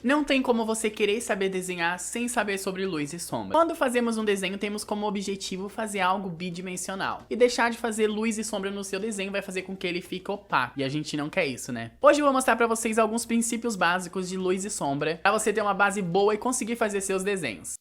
Não tem como você querer saber desenhar sem saber sobre luz e sombra. Quando fazemos um desenho, temos como objetivo fazer algo bidimensional. E deixar de fazer luz e sombra no seu desenho vai fazer com que ele fique opaco. E a gente não quer isso, né? Hoje eu vou mostrar pra vocês alguns princípios básicos de luz e sombra, pra você ter uma base boa e conseguir fazer seus desenhos.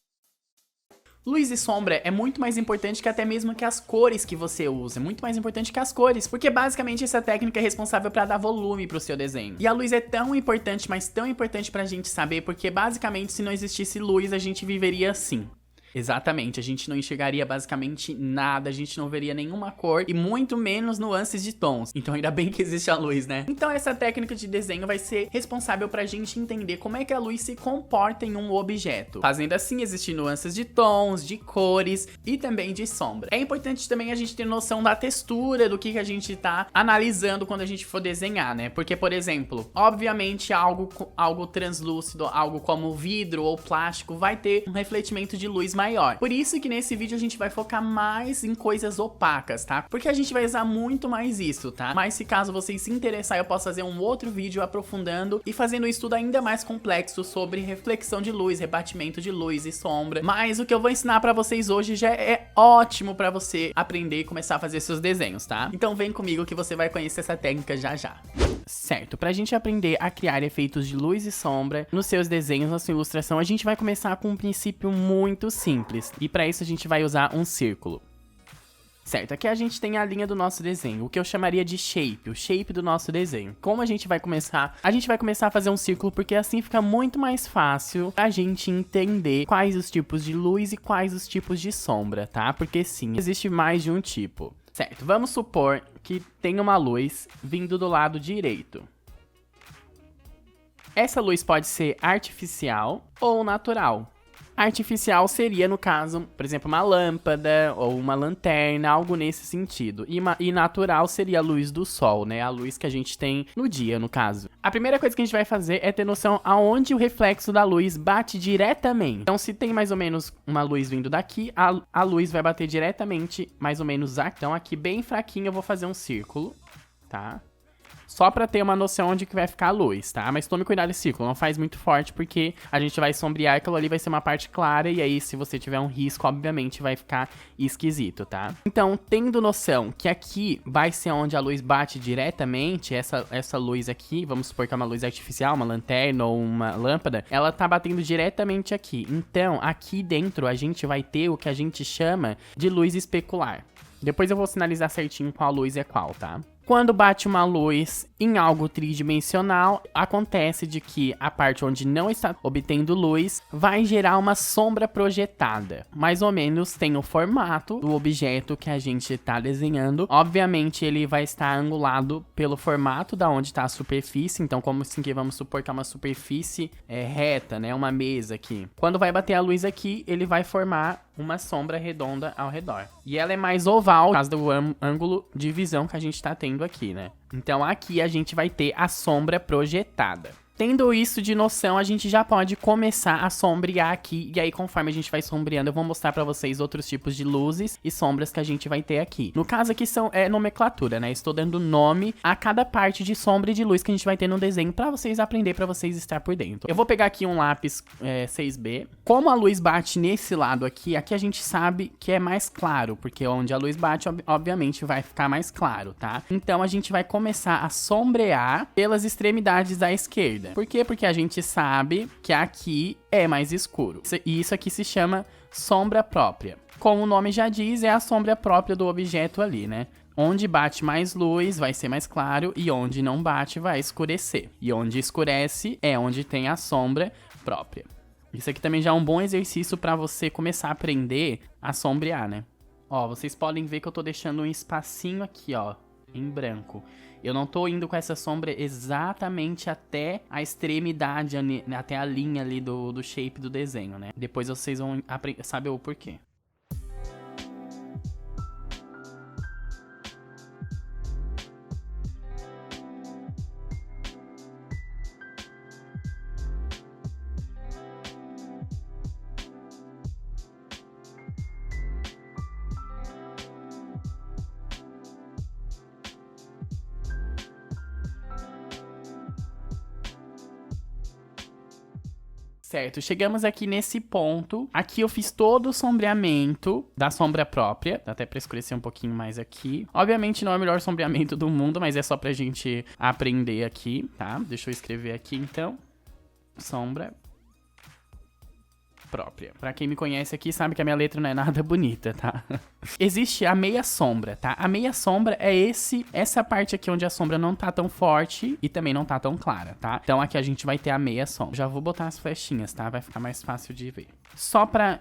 Luz e sombra é muito mais importante que até mesmo que as cores que você usa. É muito mais importante que as cores, porque basicamente essa técnica é responsável para dar volume pro seu desenho. E a luz é tão importante, mas tão importante pra gente saber, porque basicamente se não existisse luz, a gente viveria assim. Exatamente, a gente não enxergaria basicamente nada, a gente não veria nenhuma cor e muito menos nuances de tons. Então ainda bem que existe a luz, né? Então essa técnica de desenho vai ser responsável pra gente entender como é que a luz se comporta em um objeto. Fazendo assim, existem nuances de tons, de cores e também de sombra. É importante também a gente ter noção da textura, do que a gente tá analisando quando a gente for desenhar, né? Porque, por exemplo, obviamente algo translúcido, algo como vidro ou plástico vai ter um refletimento de luz maior. Por isso que nesse vídeo a gente vai focar mais em coisas opacas, tá? Porque a gente vai usar muito mais isso, tá? Mas se caso vocês se interessarem, eu posso fazer um outro vídeo aprofundando e fazendo um estudo ainda mais complexo sobre reflexão de luz, rebatimento de luz e sombra. Mas o que eu vou ensinar pra vocês hoje já é ótimo pra você aprender e começar a fazer seus desenhos, tá? Então vem comigo que você vai conhecer essa técnica já já. Certo, pra gente aprender a criar efeitos de luz e sombra nos seus desenhos, na sua ilustração, a gente vai começar com um princípio muito simples. E pra isso a gente vai usar um círculo. Certo, aqui a gente tem a linha do nosso desenho, o que eu chamaria de shape, o shape do nosso desenho. Como a gente vai começar? A gente vai começar a fazer um círculo porque assim fica muito mais fácil a gente entender quais os tipos de luz e quais os tipos de sombra, tá? Porque sim, existe mais de um tipo. Certo, vamos supor que tem uma luz vindo do lado direito. Essa luz pode ser artificial ou natural. Artificial seria, no caso, por exemplo, uma lâmpada ou uma lanterna, algo nesse sentido. E natural seria a luz do sol, né? A luz que a gente tem no dia, no caso. A primeira coisa que a gente vai fazer é ter noção aonde o reflexo da luz bate diretamente. Então, se tem mais ou menos uma luz vindo daqui, a luz vai bater diretamente, mais ou menos aqui. Então, aqui bem fraquinho eu vou fazer um círculo, tá? Só pra ter uma noção onde que vai ficar a luz, tá? Mas tome cuidado desse círculo, não faz muito forte, porque a gente vai sombrear, aquilo ali vai ser uma parte clara, e aí se você tiver um risco, obviamente vai ficar esquisito, tá? Então, tendo noção que aqui vai ser onde a luz bate diretamente, essa luz aqui, vamos supor que é uma luz artificial, uma lanterna ou uma lâmpada, ela tá batendo diretamente aqui. Então, aqui dentro a gente vai ter o que a gente chama de luz especular. Depois eu vou sinalizar certinho qual luz é qual, tá? Quando bate uma luz em algo tridimensional, acontece de que a parte onde não está obtendo luz vai gerar uma sombra projetada. Mais ou menos tem o formato do objeto que a gente está desenhando. Obviamente ele vai estar angulado pelo formato da onde está a superfície. Então, como assim que vamos supor que é uma superfície reta, né? Uma mesa aqui. Quando vai bater a luz aqui, ele vai formar uma sombra redonda ao redor. E ela é mais oval, por causa do ângulo de visão que a gente está tendo aqui, né? Então aqui a gente vai ter a sombra projetada. Tendo isso de noção, a gente já pode começar a sombrear aqui. E aí, conforme a gente vai sombreando, eu vou mostrar pra vocês outros tipos de luzes e sombras que a gente vai ter aqui. No caso aqui é nomenclatura, né? Estou dando nome a cada parte de sombra e de luz que a gente vai ter no desenho pra vocês aprenderem, pra vocês estar por dentro. Eu vou pegar aqui um lápis 6B. Como a luz bate nesse lado aqui a gente sabe que é mais claro, porque onde a luz bate, obviamente, vai ficar mais claro, tá? Então, a gente vai começar a sombrear pelas extremidades da esquerda. Por quê? Porque a gente sabe que aqui é mais escuro. E isso aqui se chama sombra própria. Como o nome já diz, é a sombra própria do objeto ali, né? Onde bate mais luz vai ser mais claro e onde não bate vai escurecer. E onde escurece é onde tem a sombra própria. Isso aqui também já é um bom exercício para você começar a aprender a sombrear, né? Ó, vocês podem ver que eu tô deixando um espacinho aqui, ó, em branco. Eu não tô indo com essa sombra exatamente até a extremidade, até a linha ali do shape do desenho, né? Depois vocês vão saber o porquê. Certo, chegamos aqui nesse ponto. Aqui eu fiz todo o sombreamento da sombra própria. Dá até pra escurecer um pouquinho mais aqui. Obviamente não é o melhor sombreamento do mundo, mas é só pra gente aprender aqui, tá? Deixa eu escrever aqui, então. Sombra própria. Pra quem me conhece aqui, sabe que a minha letra não é nada bonita, tá? Existe a meia sombra, tá? A meia sombra é essa parte aqui onde a sombra não tá tão forte e também não tá tão clara, tá? Então aqui a gente vai ter a meia sombra. Já vou botar as flechinhas, tá? Vai ficar mais fácil de ver. Só pra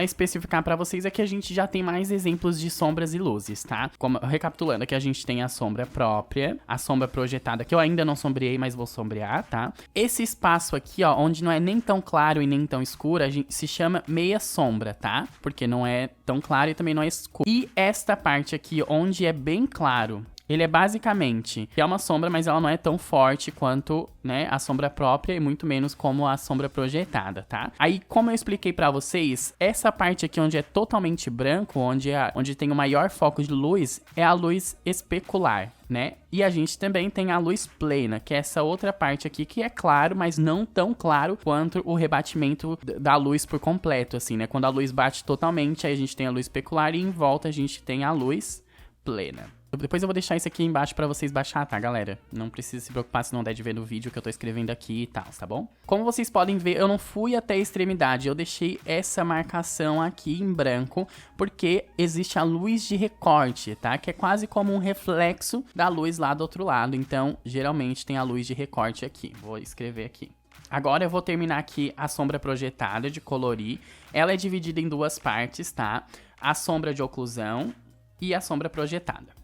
especificar pra vocês, aqui a gente já tem mais exemplos de sombras e luzes, tá? Como, recapitulando, aqui a gente tem a sombra própria, a sombra projetada, que eu ainda não sombreei, mas vou sombrear, tá? Esse espaço aqui, ó, onde não é nem tão claro e nem tão escuro, a gente se chama meia sombra, tá? Porque não é tão claro e também não é escuro. E esta parte aqui, onde é bem claro, ele é basicamente, é uma sombra, mas ela não é tão forte quanto, né, a sombra própria e muito menos como a sombra projetada, tá? Aí, como eu expliquei pra vocês, essa parte aqui onde é totalmente branco, onde tem o maior foco de luz, é a luz especular, né? E a gente também tem a luz plena, que é essa outra parte aqui que é claro, mas não tão claro quanto o rebatimento da luz por completo, assim, né? Quando a luz bate totalmente, aí a gente tem a luz especular e em volta a gente tem a luz plena. Depois eu vou deixar isso aqui embaixo pra vocês baixar, tá, galera? Não precisa se preocupar se não der de ver no vídeo que eu tô escrevendo aqui e tal, tá bom? Como vocês podem ver, eu não fui até a extremidade, eu deixei essa marcação aqui em branco, porque existe a luz de recorte, tá? Que é quase como um reflexo da luz lá do outro lado, então, geralmente tem a luz de recorte aqui. Vou escrever aqui. Agora eu vou terminar aqui a sombra projetada de colorir. Ela é dividida em duas partes, tá? A sombra de oclusão e a sombra projetada.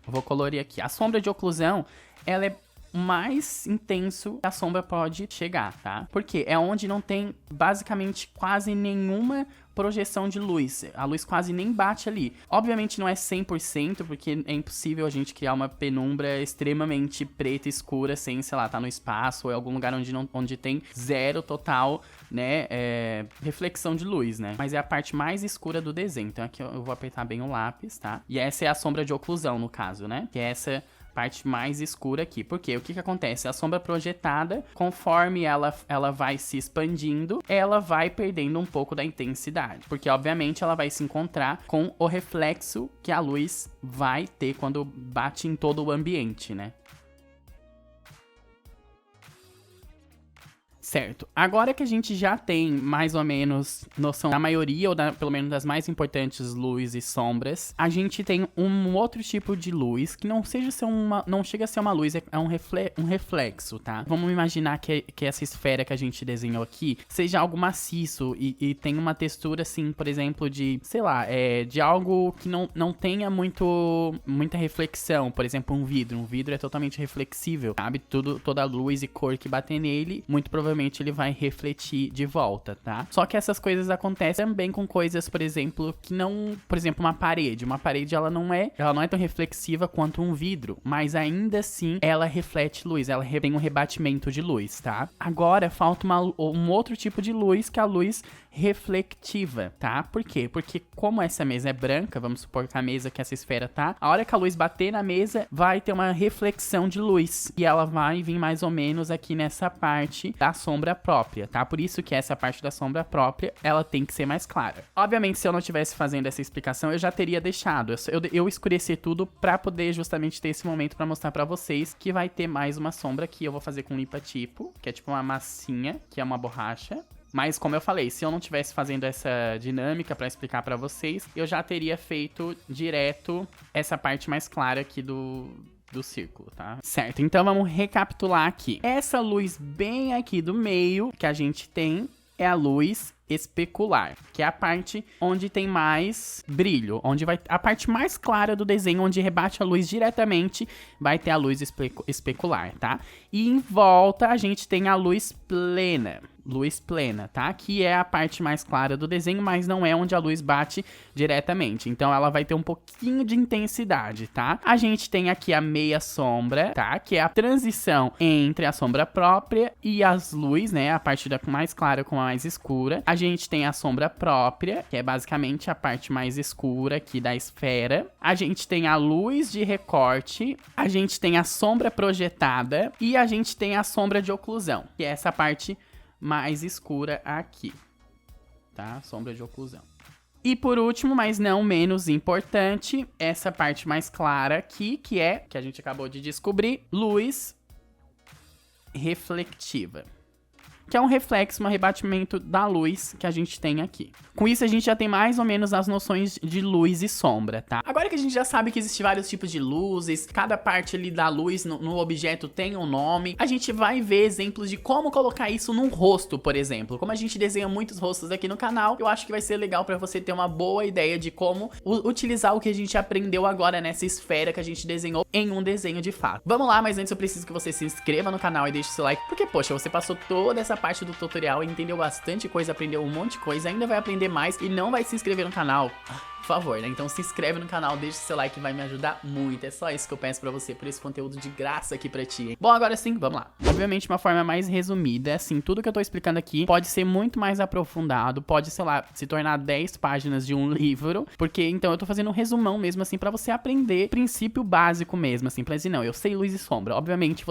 Vou colorir aqui. A sombra de oclusão, ela é mais intenso que a sombra pode chegar, tá? Porque é onde não tem basicamente quase nenhuma projeção de luz. A luz quase nem bate ali. Obviamente não é 100%, porque é impossível a gente criar uma penumbra extremamente preta e escura sem, sei lá, tá no espaço ou em algum lugar onde tem zero total, né, reflexão de luz, né? Mas é a parte mais escura do desenho. Então aqui eu vou apertar bem o lápis, tá? E essa é a sombra de oclusão, no caso, né? Que é essa parte mais escura aqui. Por quê? O que acontece? A sombra projetada, conforme ela vai se expandindo, ela vai perdendo um pouco da intensidade. Porque, obviamente, ela vai se encontrar com o reflexo que a luz vai ter quando bate em todo o ambiente, né? Certo, agora que a gente já tem mais ou menos noção da maioria, ou pelo menos das mais importantes luzes e sombras, a gente tem um outro tipo de luz que não chega a ser uma luz, é um reflexo, tá? Vamos imaginar que essa esfera que a gente desenhou aqui seja algo maciço e tem uma textura assim, por exemplo, de, sei lá, de algo que não tenha muita reflexão, por exemplo, um vidro. Um vidro é totalmente reflexível, sabe? Toda a luz e cor que bater nele, muito provavelmente ele vai refletir de volta, tá? Só que essas coisas acontecem também com coisas, por exemplo, que não... Por exemplo, uma parede. Uma parede, ela não é tão reflexiva quanto um vidro, mas ainda assim, ela reflete luz, ela tem um rebatimento de luz, tá? Agora, falta um outro tipo de luz, que é a luz reflectiva, tá? Por quê? Porque como essa mesa é branca, vamos supor que a mesa que essa esfera tá, a hora que a luz bater na mesa, vai ter uma reflexão de luz, e ela vai vir mais ou menos aqui nessa parte da sombra própria, tá? Por isso que essa parte da sombra própria, ela tem que ser mais clara. Obviamente, se eu não estivesse fazendo essa explicação, eu já teria deixado. Eu escureci tudo pra poder justamente ter esse momento pra mostrar pra vocês que vai ter mais uma sombra aqui. Eu vou fazer com limpa-tipo, que é tipo uma massinha, que é uma borracha. Mas, como eu falei, se eu não estivesse fazendo essa dinâmica pra explicar pra vocês, eu já teria feito direto essa parte mais clara aqui do círculo, tá? Certo, então vamos recapitular aqui. Essa luz bem aqui do meio que a gente tem é a luz especular, que é a parte onde tem mais brilho, onde vai a parte mais clara do desenho, onde rebate a luz diretamente, vai ter a luz especular, tá? E em volta a gente tem a luz plena, tá? Que é a parte mais clara do desenho, mas não é onde a luz bate diretamente. Então ela vai ter um pouquinho de intensidade, tá? A gente tem aqui a meia sombra, tá? Que é a transição entre a sombra própria e as luzes, né? A parte mais clara com a mais escura. A gente tem a sombra própria, que é basicamente a parte mais escura aqui da esfera. A gente tem a luz de recorte. A gente tem a sombra projetada. E a gente tem a sombra de oclusão, que é essa parte mais escura aqui, tá? Sombra de oclusão. E por último, mas não menos importante, essa parte mais clara aqui, que a gente acabou de descobrir, luz reflectiva. Que é um reflexo, um rebatimento da luz que a gente tem aqui. Com isso, a gente já tem mais ou menos as noções de luz e sombra, tá? Agora que a gente já sabe que existem vários tipos de luzes, cada parte ali da luz no objeto tem um nome, a gente vai ver exemplos de como colocar isso num rosto, por exemplo. Como a gente desenha muitos rostos aqui no canal, eu acho que vai ser legal pra você ter uma boa ideia de como utilizar o que a gente aprendeu agora nessa esfera que a gente desenhou em um desenho de fato. Vamos lá, mas antes eu preciso que você se inscreva no canal e deixe seu like, porque, poxa, você passou toda essa parte do tutorial, entendeu bastante coisa, aprendeu um monte de coisa, ainda vai aprender mais e não vai se inscrever no canal. Por favor, né? Então se inscreve no canal, deixa seu like que vai me ajudar muito. É só isso que eu peço pra você, por esse conteúdo de graça aqui pra ti, hein? Bom, agora sim, vamos lá. Obviamente, uma forma mais resumida, assim, tudo que eu tô explicando aqui pode ser muito mais aprofundado, pode, sei lá, se tornar 10 páginas de um livro, porque, então, eu tô fazendo um resumão mesmo, assim, pra você aprender princípio básico mesmo, assim, pra dizer, não, eu sei luz e sombra. Obviamente,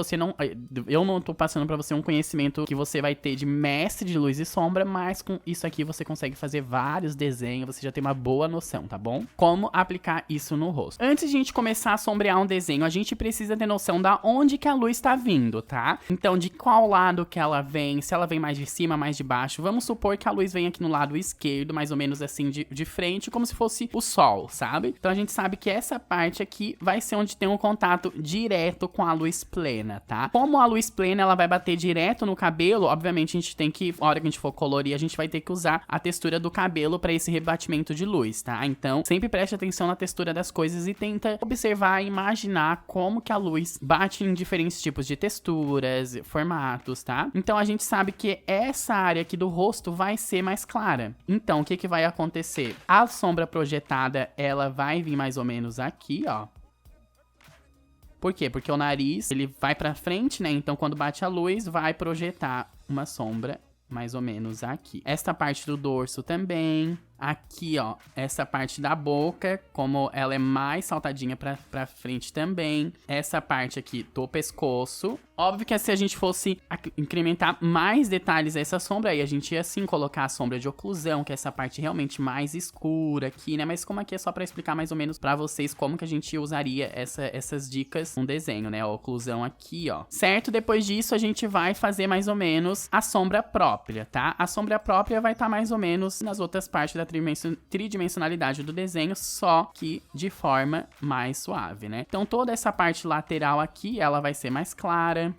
eu não tô passando pra você um conhecimento que você vai ter de mestre de luz e sombra, mas com isso aqui você consegue fazer vários desenhos, você já tem uma boa noção, tá bom? Como aplicar isso no rosto. Antes de a gente começar a sombrear um desenho, a gente precisa ter noção da onde que a luz tá vindo, tá? Então, de qual lado que ela vem, se ela vem mais de cima, mais de baixo. Vamos supor que a luz vem aqui no lado esquerdo, mais ou menos assim, de frente, como se fosse o sol, sabe? Então, a gente sabe que essa parte aqui vai ser onde tem um contato direto com a luz plena, tá? Como a luz plena, ela vai bater direto no cabelo, obviamente, a gente tem que, na hora que a gente for colorir, a gente vai ter que usar a textura do cabelo pra esse rebatimento de luz, tá? Então, sempre preste atenção na textura das coisas e tenta observar e imaginar como que a luz bate em diferentes tipos de texturas, formatos, tá? Então, a gente sabe que essa área aqui do rosto vai ser mais clara. Então, o que que vai acontecer? A sombra projetada, ela vai vir mais ou menos aqui, ó. Por quê? Porque o nariz, ele vai pra frente, né? Então, quando bate a luz, vai projetar uma sombra mais ou menos aqui. Esta parte do dorso também. Aqui, ó, essa parte da boca, como ela é mais saltadinha pra frente também. Essa parte aqui do pescoço. Óbvio que se a gente fosse incrementar mais detalhes a essa sombra, aí a gente ia sim colocar a sombra de oclusão, que é essa parte realmente mais escura aqui, né? Mas como aqui é só pra explicar mais ou menos pra vocês como que a gente usaria essas dicas no desenho, né? A oclusão aqui, ó. Certo? Depois disso, a gente vai fazer mais ou menos a sombra própria, tá? A sombra própria vai estar mais ou menos nas outras partes da tridimensionalidade do desenho, só que de forma mais suave, né? Então toda essa parte lateral aqui, ela vai ser mais clara.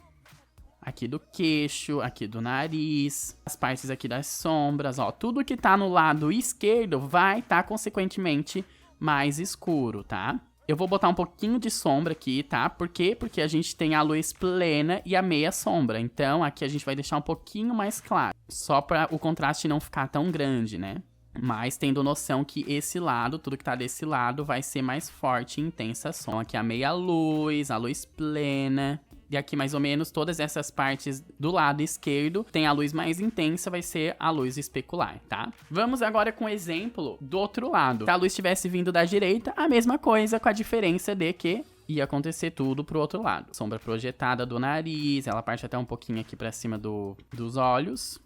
Aqui do queixo, aqui do nariz, as partes aqui das sombras, ó. Tudo que tá no lado esquerdo vai estar, consequentemente, mais escuro, tá? Eu vou botar um pouquinho de sombra aqui, tá? Por quê? Porque a gente tem a luz plena e a meia sombra. Então, aqui a gente vai deixar um pouquinho mais claro. Só para o contraste não ficar tão grande, né? Mas tendo noção que esse lado, tudo que tá desse lado, vai ser mais forte e intensa a sombra. Aqui a meia luz, a luz plena. E aqui mais ou menos todas essas partes do lado esquerdo tem a luz mais intensa, vai ser a luz especular, tá? Vamos agora com o exemplo do outro lado. Se a luz tivesse vindo da direita, a mesma coisa, com a diferença de que ia acontecer tudo pro outro lado. Sombra projetada do nariz, ela parte até um pouquinho aqui pra cima dos olhos.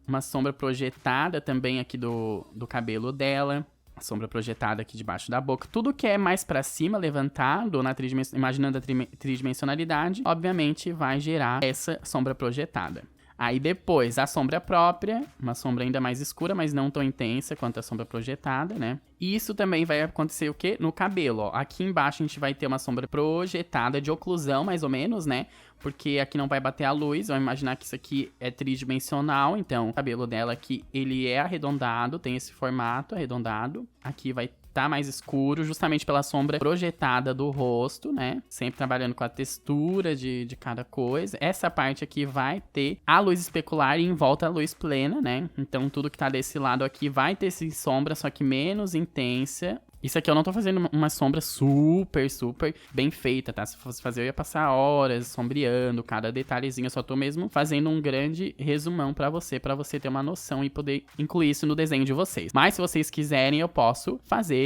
Uma sombra projetada também aqui do cabelo dela. A sombra projetada aqui debaixo da boca. Tudo que é mais pra cima, levantado, imaginando a tridimensionalidade, obviamente vai gerar essa sombra projetada. Aí depois, a sombra própria, uma sombra ainda mais escura, mas não tão intensa quanto a sombra projetada, né? E isso também vai acontecer o quê? No cabelo, ó. Aqui embaixo a gente vai ter uma sombra projetada de oclusão, mais ou menos, né? Porque aqui não vai bater a luz, vamos imaginar que isso aqui é tridimensional, então o cabelo dela aqui, ele é arredondado, tem esse formato arredondado. Aqui vai tá mais escuro, justamente pela sombra projetada do rosto, né? Sempre trabalhando com a textura de cada coisa. Essa parte aqui vai ter a luz especular e em volta a luz plena, né? Então tudo que tá desse lado aqui vai ter essa sombra, só que menos intensa Isso aqui eu não tô fazendo uma sombra super bem feita, tá? Se fosse fazer, eu ia passar horas sombreando cada detalhezinho. Eu só tô mesmo fazendo um grande resumão pra você ter uma noção e poder incluir isso no desenho de vocês. Mas se vocês quiserem, eu posso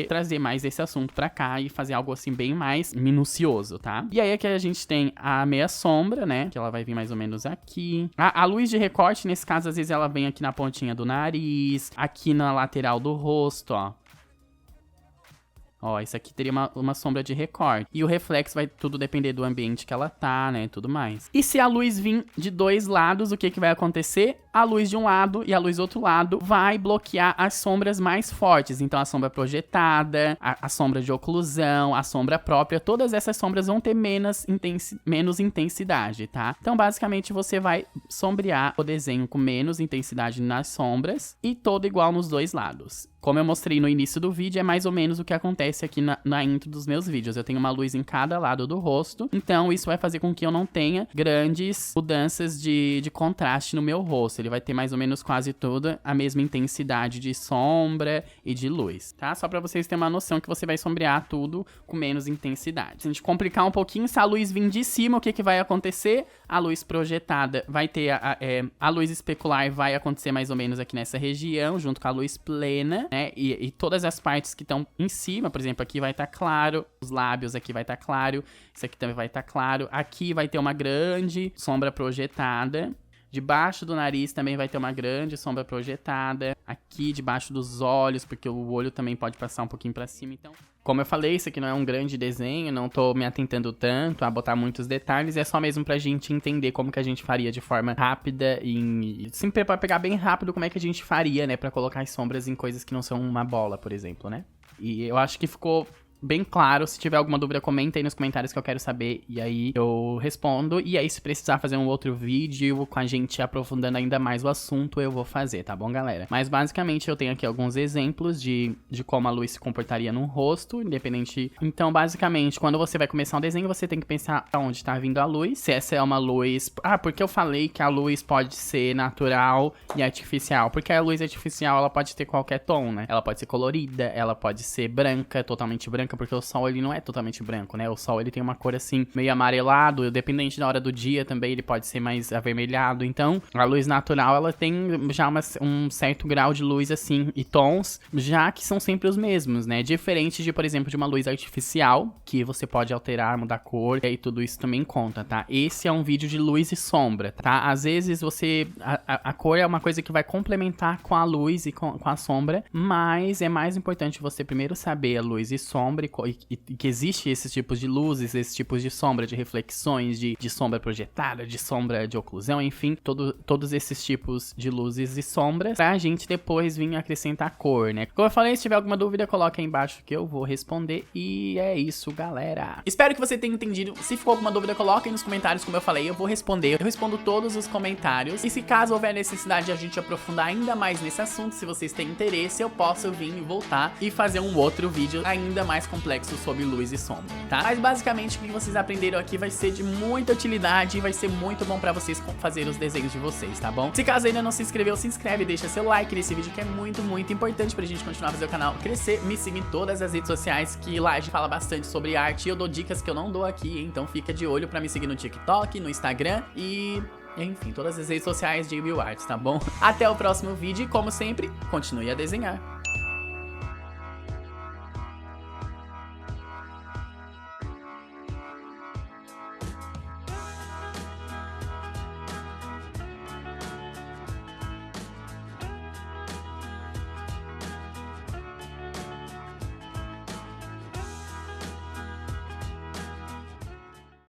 trazer mais esse assunto pra cá e fazer algo assim bem mais minucioso, tá? E aí aqui a gente tem a meia sombra, né? Que ela vai vir mais ou menos aqui. A luz de recorte, nesse caso, às vezes ela vem aqui na pontinha do nariz, aqui na lateral do rosto, ó. Ó, isso aqui teria uma sombra de recorte. E o reflexo vai tudo depender do ambiente que ela tá, né, tudo mais. E se a luz vir de dois lados, o que vai acontecer? A luz de um lado e a luz do outro lado vai bloquear as sombras mais fortes. Então, a sombra projetada, a sombra de oclusão, a sombra própria, todas essas sombras vão ter menos intensidade, tá? Então, basicamente, você vai sombrear o desenho com menos intensidade nas sombras e todo igual nos dois lados. Como eu mostrei no início do vídeo, é mais ou menos o que acontece aqui na intro dos meus vídeos. Eu tenho uma luz em cada lado do rosto, então isso vai fazer com que eu não tenha grandes mudanças de contraste no meu rosto. Ele vai ter mais ou menos quase toda a mesma intensidade de sombra e de luz, tá? Só pra vocês terem uma noção que você vai sombrear tudo com menos intensidade. Se a gente complicar um pouquinho, se a luz vir de cima, o que vai acontecer? A luz projetada vai ter a luz especular vai acontecer mais ou menos aqui nessa região, junto com a luz plena, né? E todas as partes que estão em cima, por exemplo, aqui vai estar claro, os lábios aqui vai estar claro, isso aqui também vai estar claro, aqui vai ter uma grande sombra projetada, debaixo do nariz também vai ter uma grande sombra projetada, aqui debaixo dos olhos, porque o olho também pode passar um pouquinho pra cima, então... Como eu falei, isso aqui não é um grande desenho, não tô me atentando tanto a botar muitos detalhes, é só mesmo pra gente entender como que a gente faria de forma rápida e sempre pra pegar bem rápido como é que a gente faria, né, pra colocar as sombras em coisas que não são uma bola, por exemplo, né? E eu acho que ficou bem claro. Se tiver alguma dúvida, comenta aí nos comentários que eu quero saber, e aí eu respondo. E aí, se precisar fazer um outro vídeo com a gente aprofundando ainda mais o assunto, eu vou fazer, tá bom, galera? Mas basicamente eu tenho aqui alguns exemplos de como a luz se comportaria num rosto, independente. Então, basicamente, quando você vai começar um desenho, você tem que pensar aonde tá vindo a luz, se essa é uma luz... Ah, porque eu falei que a luz pode ser natural e artificial, porque a luz artificial, ela pode ter qualquer tom, né? Ela pode ser colorida, ela pode ser branca, totalmente branca, porque o sol, ele não é totalmente branco, né? O sol, ele tem uma cor, assim, meio amarelado, dependente da hora do dia também, ele pode ser mais avermelhado. Então, a luz natural, ela tem já um certo grau de luz, assim, e tons, já que são sempre os mesmos, né? Diferente de, por exemplo, de uma luz artificial, que você pode alterar, mudar cor, e aí tudo isso também conta, tá? Esse é um vídeo de luz e sombra, tá? Às vezes a cor é uma coisa que vai complementar com a luz e com a sombra, mas é mais importante você primeiro saber a luz e sombra, e que existe esses tipos de luzes, esses tipos de sombra, de reflexões, de sombra projetada, de sombra de oclusão, enfim, todos esses tipos de luzes e sombras, pra gente depois vir acrescentar cor, né? Como eu falei, se tiver alguma dúvida, coloca aí embaixo que eu vou responder, e é isso, galera. Espero que você tenha entendido. Se ficou alguma dúvida, coloca aí nos comentários, como eu falei, eu vou responder. Eu respondo todos os comentários, e se caso houver necessidade de a gente aprofundar ainda mais nesse assunto, se vocês têm interesse, eu posso vir e voltar e fazer um outro vídeo ainda mais complexo sobre luz e sombra, tá? Mas basicamente o que vocês aprenderam aqui vai ser de muita utilidade e vai ser muito bom pra vocês fazer os desenhos de vocês, tá bom? Se caso ainda não se inscreveu, se inscreve, deixa seu like nesse vídeo que é muito, muito importante pra gente continuar a fazer o canal crescer. Me siga em todas as redes sociais, que lá a gente fala bastante sobre arte e eu dou dicas que eu não dou aqui, então fica de olho pra me seguir no TikTok, no Instagram e... enfim, todas as redes sociais de Will Arts, tá bom? Até o próximo vídeo e, como sempre, continue a desenhar.